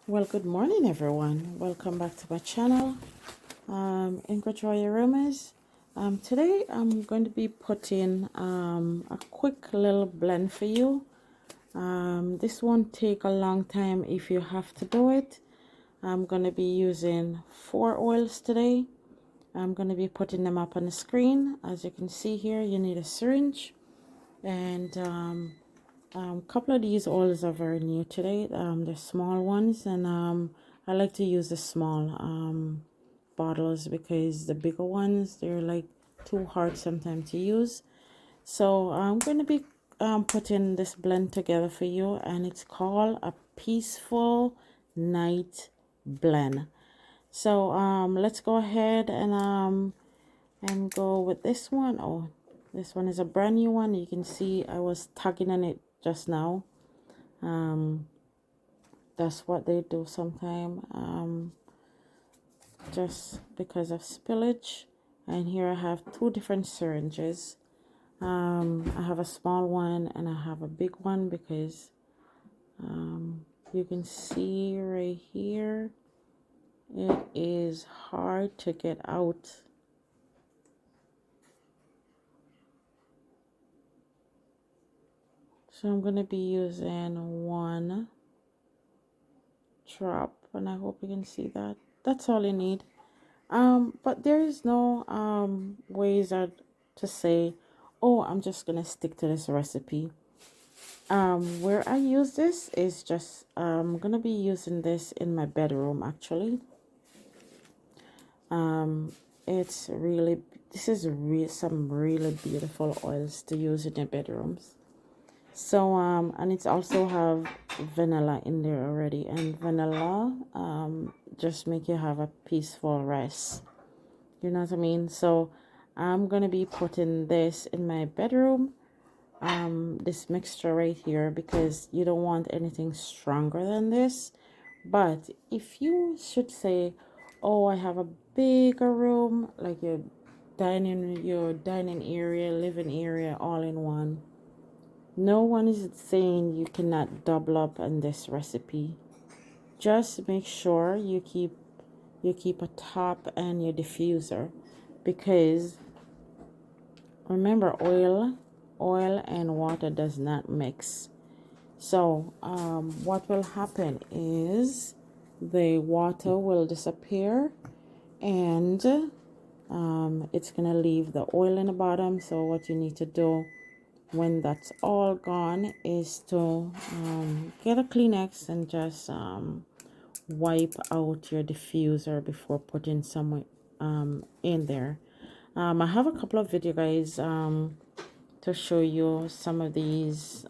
Well, good morning, everyone. Welcome back to my channel, Ingrid Joy Aromas. Today, I'm going to be putting a quick little blend for you. This won't take a long time if you have to do it. I'm going to be using 4 oils today. I'm going to be putting them up on the screen. As you can see here, you need a syringe and a couple of these oils are very new today. They're small ones, and I like to use the small bottles because the bigger ones, they're like too hard sometimes to use. So I'm going to be putting this blend together for you, and it's called a Peaceful Night Blend. So let's go ahead and go with this one. Oh, this one is a brand new one. You can see I was tugging on it just now. That's what they do sometime, just because of spillage. And here I have 2 different syringes. I have a small one and I have a big one because you can see right here it is hard to get out. So I'm going to be using 1 drop, and I hope you can see that. That's all you need. But there is no ways to say, oh, I'm just gonna stick to this recipe. Where I use this is just I'm gonna be using this in my bedroom actually. It's really some really beautiful oils to use in your bedrooms. So and it's also have vanilla in there already, and vanilla just make you have a peaceful rest. You know what I mean? So I'm gonna be putting this in my bedroom, this mixture right here, because you don't want anything stronger than this. But if you should say, oh, I have a bigger room, like your dining area, living area, all in one, no one is saying you cannot double up on this recipe. Just make sure you keep a top and your diffuser, because remember, oil and water does not mix. So what will happen is the water will disappear, and it's gonna leave the oil in the bottom. So what you need to do when that's all gone is to get a Kleenex and just wipe out your diffuser before putting some in there. I have a couple of video guys to show you some of these